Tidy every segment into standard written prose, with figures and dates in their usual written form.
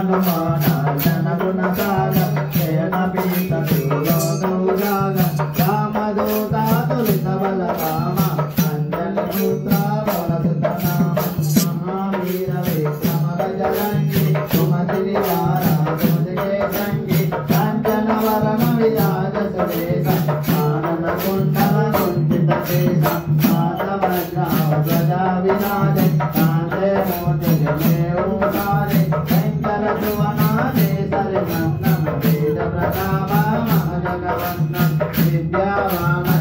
हनुमान जन गुण सागर जयन पीत लोग राम दूता तुलित बल राम अंजन पुत्र पवन सुत नाम महावीर विक्रम बजरंगी सुमति निवारा तुझके संगी कंचन वरण विराज सुरेश आनंद कुंडल कुंचित केश माधव ध्वजा विराज कांधे मोति जनेऊ धारे शंकर सुवनादे सरनंदन वेद प्रताप महाजगवंदन विद्यावान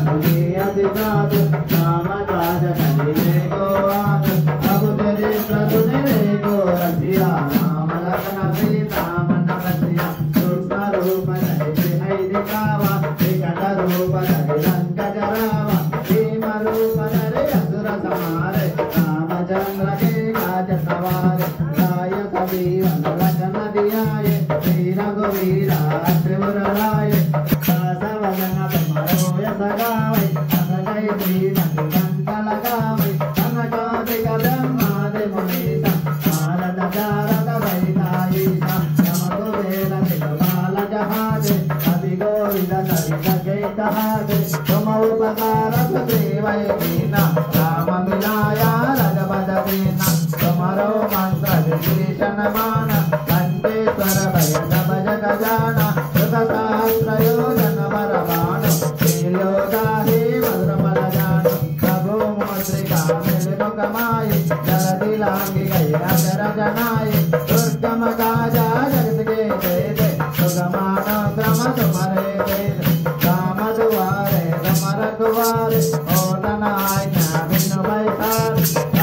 अधिजात नाम राज करिले गोवात प्रभु तेरे को रसिया नाम लखन सीता मन बसिया सूक्ष्म रूप धरि है दिखावा विकट रूप धरि लंक जरावा भीम रूप धरि असुर संहारे रामचंद्र के काज सवारे लाय सजीवन लखन दियाये श्री रघुवीरा त्रिपुर लाये सवगन तुम्हारो यश गावे असगै श्रीमति कंठ लगावे कनकादिक ब्रह्मादि मुनीसा नारद चारद वैताईसा नम कुबेर दिगपाल जहाजे कवि गोविंद सरित केतहाजे तुम उपकार सुग्रीवै कीना राम मिलाया रघुपत दीना तुम्हारो मंत्र विभीषण माना कंठेश्वर भय जब जग जाना सुख सहस्र योजन बर बाण श्रीलोकाहि मधुरफल जान प्रभु मुद्रिका मिलिमुख माहि जलधि लांघि गए अजर जनाहि दुर्गम काजा जगत के देते सुगमान क्रम तुम्हारे देते काम दुआरे तुम रखवारे ओटन आज्ञा बिनु बैसार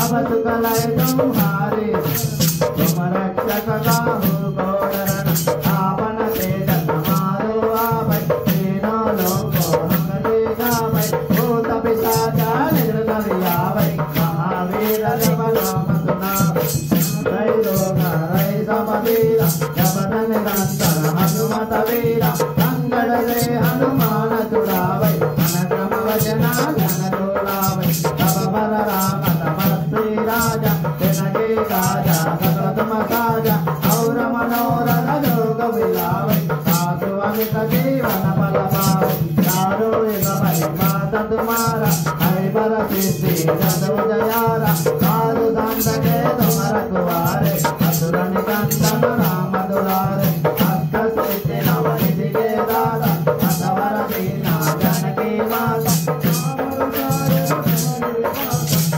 अब सुख लय तुम्हारे तुम रक्षक काहू को डरन आपन तेज समारो आवै तीनों लोकों हम दिखावै भूत पिशाच निकट आवै महावीर जब नाम सुनावै जय लोक हरै सब वीरा जपत निरंतर हनुमत वीरा संकट से हनुमान छुड़ावै अनक्रम वचना जन तोलावै तब बल राम तब श्री राजा तिनके काजा सकल तुम साजा और मनोरथ जोग विलावै साधु अमित जीवन फल पावै चारो युग महिमा तुम्हारा हरि बर सिद्धि जसु जयारा साधु संत के तुम रखवारे असुर निकंदन राम दुलारे अष्ट सिद्धि नव निधि के दाता असवर दीना जानकी माता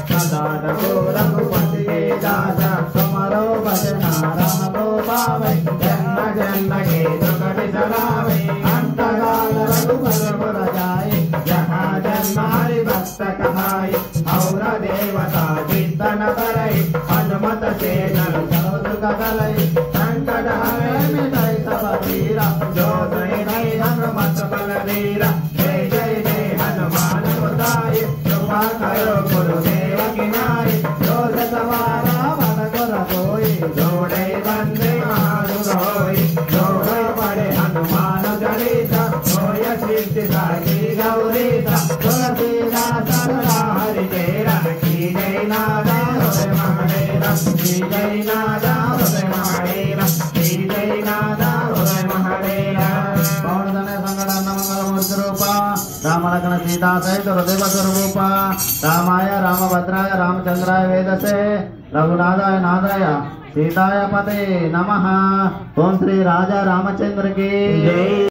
सदा रघुपति के दाता तुम्हारो भजना राम को पावै जन्म जन्म के दुख बिसरावै अंत काल रघुबर पुर जाय जहाँ जन्म हरि भक्त कहाय और देवता कीर्तन करै हनुमत से नर सर्व सुख करै संकट हरै मिटै सब पीरा जो सहि नहीं हनुमत बलवीरा जय जय जय हनुमान गोसाई कृपा करो गुरुदेव की नाई जो सवारा मन कर कोई जोड़े बंदे मानु रोई जोड़े पड़े हनुमान चालीसा होय सिद्धि साखी गौरीसा तुलसीदास सदा हरि तेरा की जय नादा हृदय महादेवा की जय नादा हृदय महादेवा की जय नादा हृदय महादेवा राम लखन सीता सहित हृदय स्वरूप रामाय रामभद्राय रामचंद्राय वेदसे रघुनाथाय नाथाय सीताय पते नमः। ओम श्री राजा रामचंद्र की जय।